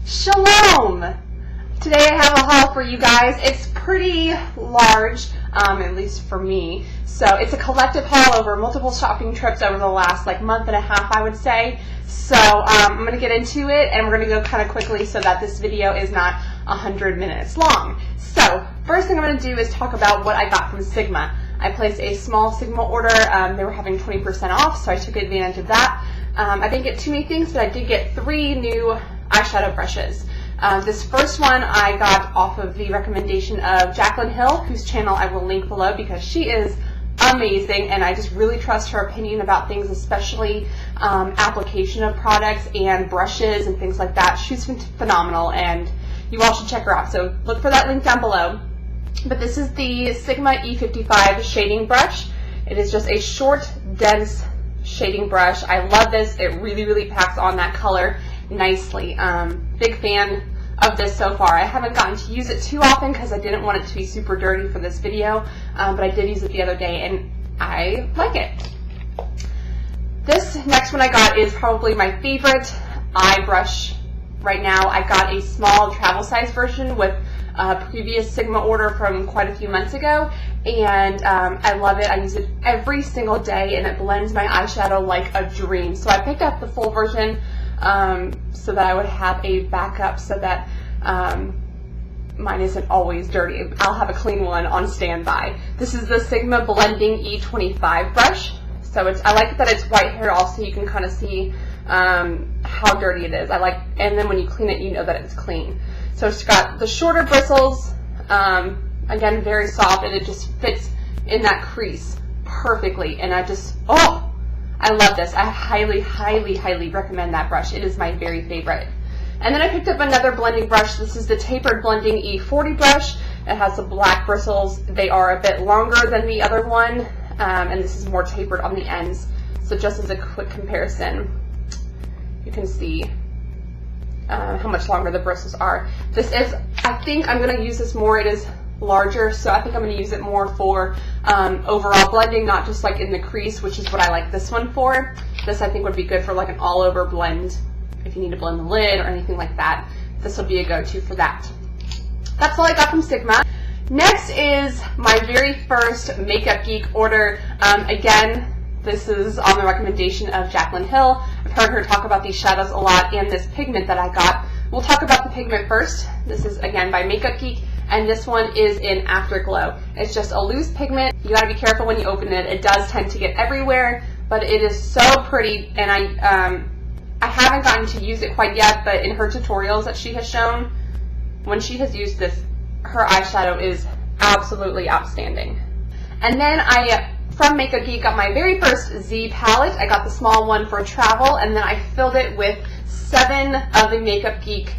Shalom! Today I have a haul for you guys. It's pretty large, at least for me. So it's a collective haul over multiple shopping trips over the last month and a half, I would say. So I'm going to get into it, and we're going to go kind of quickly so that this video is not 100 minutes long. So first thing I'm going to do is talk about what I got from Sigma. I placed a small Sigma order. They were having 20% off, so I took advantage of that. I didn't get too many things, but I did get 3 new eyeshadow brushes. This first one I got off of the recommendation of Jaclyn Hill, whose channel I will link below because she is amazing, and I just really trust her opinion about things, especially application of products and brushes and things like that. She's phenomenal, and you all should check her out. So look for that link down below. But this is the Sigma E55 shading brush. It is just a short, dense shading brush. I love this. It really, really packs on that color nicely. Big fan of this so far. I haven't gotten to use it too often because I didn't want it to be super dirty for this video, but I did use it the other day and I like it. This next one I got is probably my favorite eye brush right now. I got a small travel size version with a previous Sigma order from quite a few months ago, and I love it. I use it every single day and it blends my eyeshadow like a dream. So I picked up the full version so that I would have a backup so that mine isn't always dirty. I'll have a clean one on standby. This is the Sigma Blending E25 brush. So I like that it's white hair also, you can kind of see how dirty it is. And then when you clean it, you know that it's clean. So it's got the shorter bristles, again, very soft, and it just fits in that crease perfectly. And I love this. I highly, highly, highly recommend that brush. It is my very favorite. And then I picked up another blending brush. This is the Tapered Blending E40 brush. It has the black bristles. They are a bit longer than the other one, and this is more tapered on the ends. So just as a quick comparison, you can see how much longer the bristles are. I think I'm going to use this more. It is larger, so I think I'm going to use it more for overall blending, not just in the crease, which is what I like this one for. This I think would be good for an all over blend if you need to blend the lid or anything like that. This will be a go-to for that. That's all I got from Sigma. Next is my very first Makeup Geek order. Again, this is on the recommendation of Jaclyn Hill. I've heard her talk about these shadows a lot and this pigment that I got. We'll talk about the pigment first. This is again by Makeup Geek, and this one is in Afterglow. It's just a loose pigment. You gotta be careful when you open it. It does tend to get everywhere, but it is so pretty, and I haven't gotten to use it quite yet, but in her tutorials that she has shown, when she has used this, her eyeshadow is absolutely outstanding. And then from Makeup Geek, got my very first Z palette. I got the small one for travel, and then I filled it with 7 of the Makeup Geek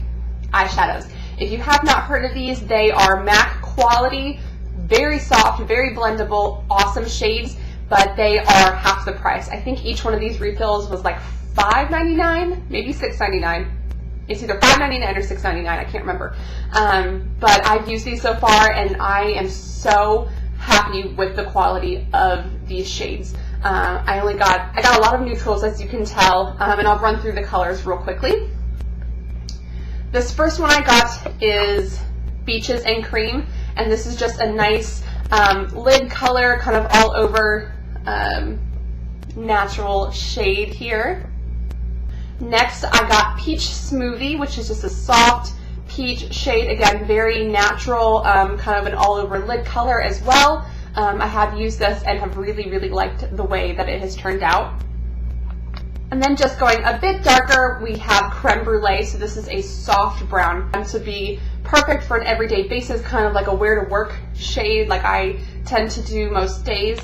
eyeshadows. If you have not heard of these, they are MAC quality, very soft, very blendable, awesome shades, but they are half the price. I think each one of these refills was $5.99, maybe $6.99. It's either $5.99 or $6.99, I can't remember. But I've used these so far, and I am so happy with the quality of these shades. I got a lot of neutrals, as you can tell, and I'll run through the colors real quickly. This first one I got is Beaches and Cream, and this is just a nice lid color, kind of all over natural shade here. Next, I got Peach Smoothie, which is just a soft peach shade. Again, very natural, kind of an all-over lid color as well. I have used this and have really, really liked the way that it has turned out. And then just going a bit darker, we have Creme Brulee. So this is a soft brown to be perfect for an everyday basis, kind of like a wear-to-work shade like I tend to do most days.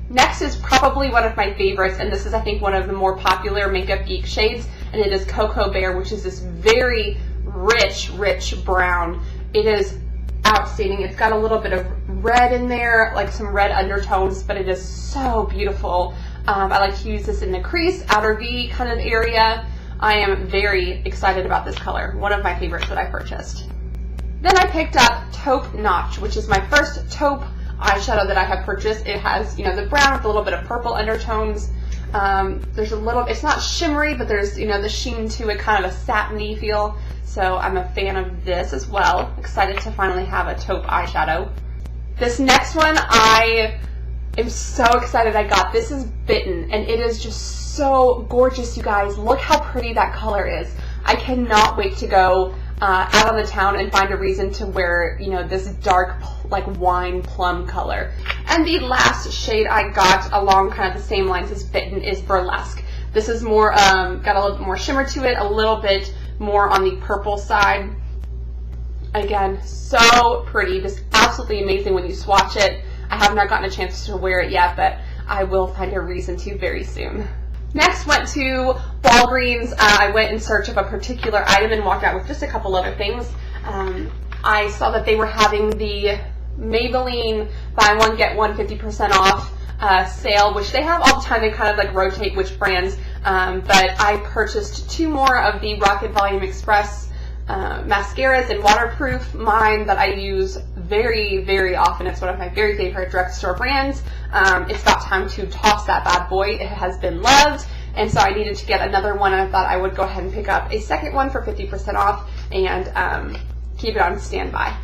Next is probably one of my favorites, and this is, I think, one of the more popular Makeup Geek shades, and it is Cocoa Bear, which is this very rich, rich brown. It is outstanding. It's got a little bit of red in there, some red undertones, but it is so beautiful. I like to use this in the crease, outer V kind of area. I am very excited about this color. One of my favorites that I purchased. Then I picked up Taupe Notch, which is my first taupe eyeshadow that I have purchased. It has, the brown with a little bit of purple undertones. There's a little, it's not shimmery, but there's, the sheen to it, kind of a satiny feel. So I'm a fan of this as well. Excited to finally have a taupe eyeshadow. This next one I am so excited I got. This is Bitten, and it is just so gorgeous, you guys. Look how pretty that color is. I cannot wait to go out on the town and find a reason to wear, you know, this dark like wine plum color. And the last shade I got along kind of the same lines as Bitten is Burlesque. This is more, got a little bit more shimmer to it, a little bit more on the purple side. Again, so pretty, just absolutely amazing when you swatch it. I have not gotten a chance to wear it yet, but I will find a reason to very soon. Next, went to Walgreens. I went in search of a particular item and walked out with just a couple other things. I saw that they were having the Maybelline buy one get one 50% off sale, which they have all the time. They kind of like rotate which brands, but I purchased 2 more of the Rocket Volume Express mascaras in waterproof. Mine that I use very, very often. It's one of my very favorite drugstore brands. It's about time to toss that bad boy. It has been loved, and so I needed to get another one, and I thought I would go ahead and pick up a second one for 50% off and keep it on standby.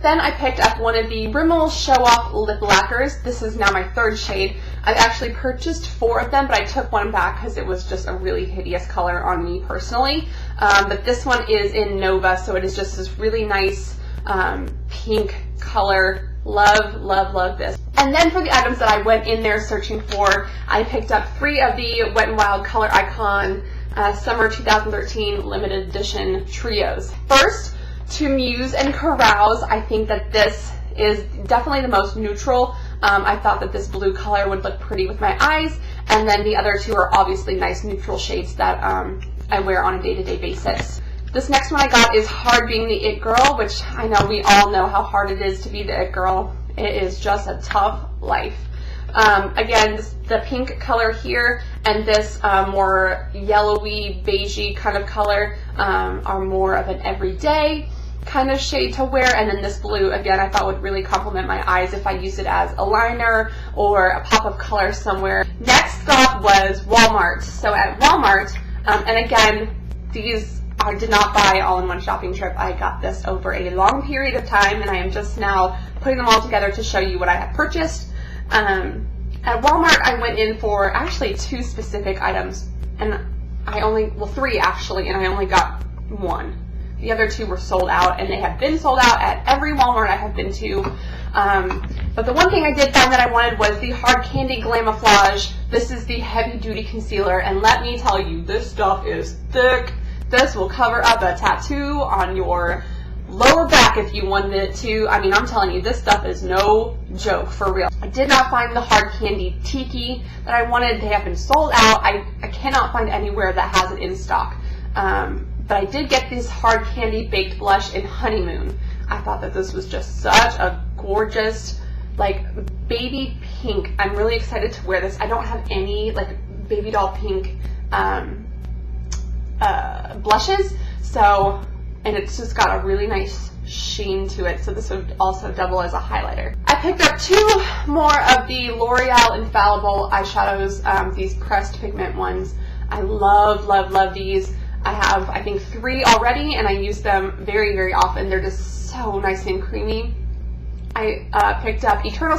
Then I picked up one of the Rimmel Show Off Lip Lacquers. This is now my 3rd shade. I've actually purchased 4 of them, but I took one back because it was just a really hideous color on me personally. But this one is in Nova, so it is just this really nice pink color. Love, love, love this. And then for the items that I went in there searching for, I picked up 3 of the Wet n Wild Color Icon Summer 2013 Limited Edition Trios. First, to Muse and Carouse, I think that this is definitely the most neutral. I thought that this blue color would look pretty with my eyes, and then the other 2 are obviously nice neutral shades that I wear on a day-to-day basis. This next one I got is Hard Being the It Girl, which I know we all know how hard it is to be the It Girl. It is just a tough life. Again, the pink color here and this more yellowy, beigey kind of color are more of an everyday kind of shade to wear, and then this blue, again, I thought would really complement my eyes if I use it as a liner or a pop of color somewhere. Next stop was Walmart. So at Walmart, and again, these I did not buy all in one shopping trip. I got this over a long period of time, and I am just now putting them all together to show you what I have purchased. At Walmart, I went in for actually 2 specific items, and I only, well, 3 actually, and I only got 1. The other 2 were sold out, and they have been sold out at every Walmart I have been to. But the one thing I did find that I wanted was the Hard Candy Glamouflage. This is the heavy duty concealer, and let me tell you, this stuff is thick. This will cover up a tattoo on your lower back if you wanted it to. I mean, I'm telling you, this stuff is no joke, for real. I did not find the Hard Candy Tiki that I wanted. They have been sold out. I cannot find anywhere that has it in stock. But I did get this Hard Candy Baked Blush in Honeymoon. I thought that this was just such a gorgeous, like, baby pink. I'm really excited to wear this. I don't have any, like, baby doll pink blushes, so, and it's just got a really nice sheen to it, so this would also double as a highlighter. I picked up 2 more of the L'Oreal Infallible eyeshadows, these pressed pigment ones. I love, love, love these. I have, I think, 3 already, and I use them very, very often. They're just so nice and creamy. I picked up Eternal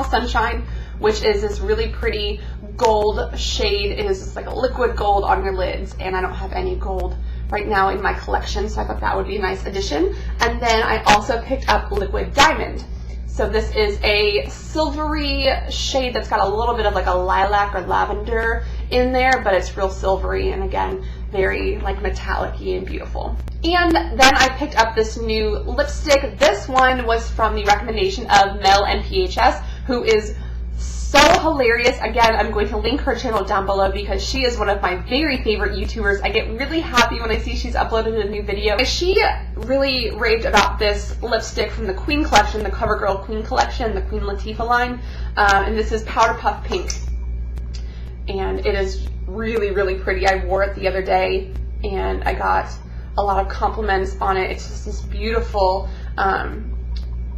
Sunshine, which is this really pretty gold shade. It is just like a liquid gold on your lids, and I don't have any gold right now in my collection, so I thought that would be a nice addition. And then I also picked up Liquid Diamond. So this is a silvery shade that's got a little bit of like a lilac or lavender in there, but it's real silvery, and again, very like metallic-y and beautiful. And then I picked up this new lipstick. This one was from the recommendation of melmphs, who is so hilarious. Again, I'm going to link her channel down below because she is one of my very favorite YouTubers. I get really happy when I see she's uploaded a new video. She really raved about this lipstick from the Queen collection, the CoverGirl Queen collection, the Queen Latifah line, and this is Powder Puff Pink. And it is really, really pretty. I wore it the other day, and I got a lot of compliments on it. It's just this beautiful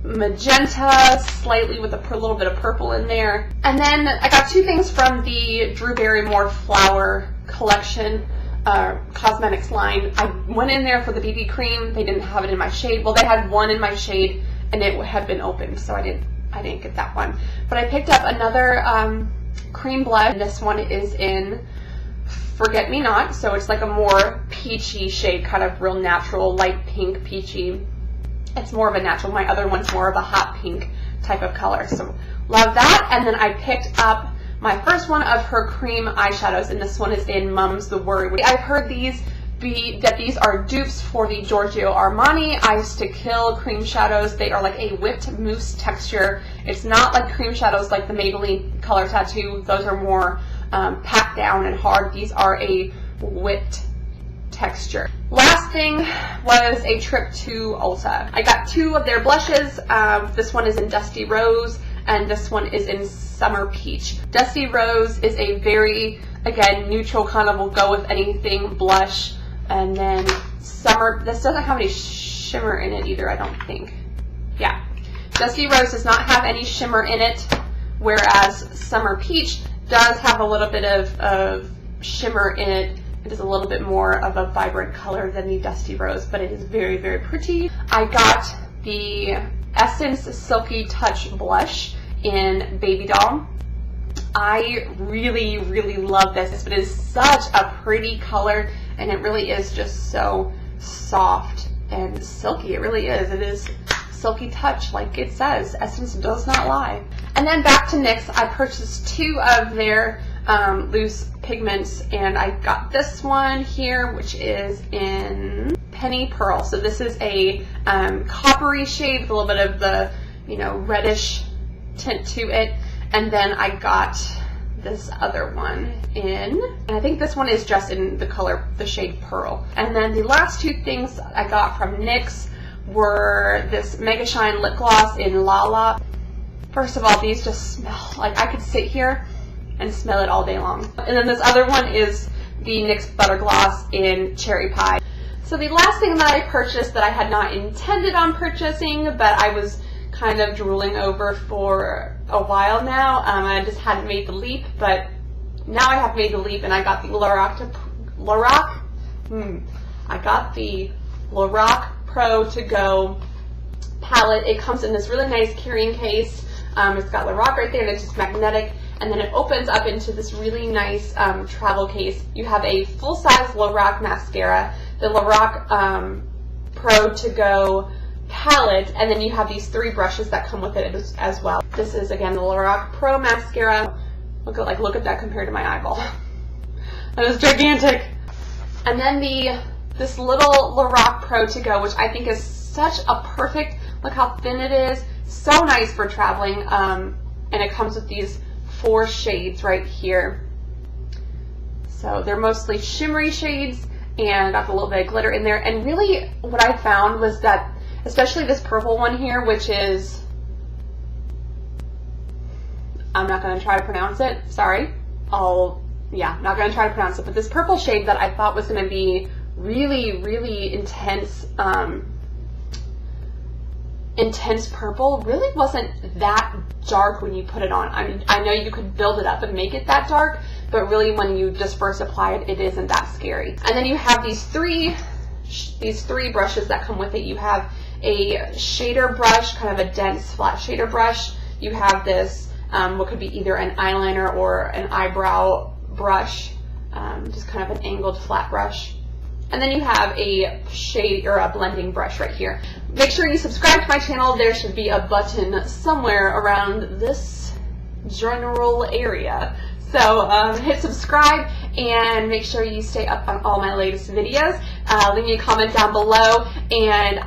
magenta, slightly with a little bit of purple in there. And then I got 2 things from the Drew Barrymore Flower collection. cosmetics line. I went in there for the BB cream. They didn't have it in my shade. Well, they had one in my shade, and it had been opened, so I didn't get that one. But I picked up another cream blush. This one is in Forget Me Not, so it's like a more peachy shade, kind of real natural, light pink, peachy. It's more of a natural. My other one's more of a hot pink type of color, so love that. And then I picked up my first one of her cream eyeshadows, and this one is in Mum's The Worry. I've heard these are dupes for the Giorgio Armani Ice to Kill cream shadows. They are like a whipped mousse texture. It's not like cream shadows like the Maybelline Color Tattoo. Those are more packed down and hard. These are a whipped texture. Last thing was a trip to Ulta. I got two of their blushes. This one is in Dusty Rose, and this one is in Summer Peach. Dusty Rose is a very, again, neutral, kind of will go with anything blush. And then Summer, this doesn't have any shimmer in it either, I don't think. Yeah. Dusty Rose does not have any shimmer in it, whereas Summer Peach does have a little bit of shimmer in it. It is a little bit more of a vibrant color than the Dusty Rose, but it is very, very pretty. I got the Essence Silky Touch blush in Baby Doll. I really, really love this. It is such a pretty color, and it really is just so soft and silky. It really is. It is silky touch, like it says. Essence does not lie. And then back to NYX, I purchased two of their loose pigments, and I got this one here, which is in Penny Pearl. So this is a coppery shade with a little bit of the, reddish tint to it. And then I got this other one in, and I think this one is just in the shade Pearl. And then the last two things I got from NYX were this Mega Shine lip gloss in Lala. First of all, these just smell like I could sit here and smell it all day long. And then this other one is the NYX Butter Gloss in Cherry Pie. So the last thing that I purchased that I had not intended on purchasing, but I was kind of drooling over for a while now. I just hadn't made the leap, but now I have made the leap, and I got the Lorac Pro To Go palette. It comes in this really nice carrying case. It's got Lorac right there, and it's just magnetic, and then it opens up into this really nice travel case. You have a full-size Lorac mascara, the Lorac Pro To Go palette, and then you have these three brushes that come with it as well. This is again the Lorac Pro mascara. Look at that compared to my eyeball. That is gigantic. And then this little Lorac Pro To Go, which I think is such a perfect, look how thin it is, so nice for traveling. And it comes with these 4 shades right here. So they're mostly shimmery shades, and got a little bit of glitter in there. And really what I found was that, especially this purple one here, which is, I'm not going to try to pronounce it, sorry. Not going to try to pronounce it, but this purple shade that I thought was going to be really, really intense, intense purple, really wasn't that dark when you put it on. I mean, I know you could build it up and make it that dark, but really when you just first apply it, it isn't that scary. And then you have these three brushes that come with it. You have a shader brush, kind of a dense flat shader brush. You have this, what could be either an eyeliner or an eyebrow brush, just kind of an angled flat brush. And then you have a shade or a blending brush right here. Make sure you subscribe to my channel. There should be a button somewhere around this general area. So hit subscribe and make sure you stay up on all my latest videos. Leave me a comment down below, and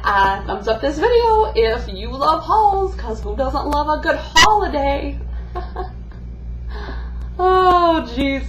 thumbs up this video if you love hauls, because who doesn't love a good holiday? Oh, jeez.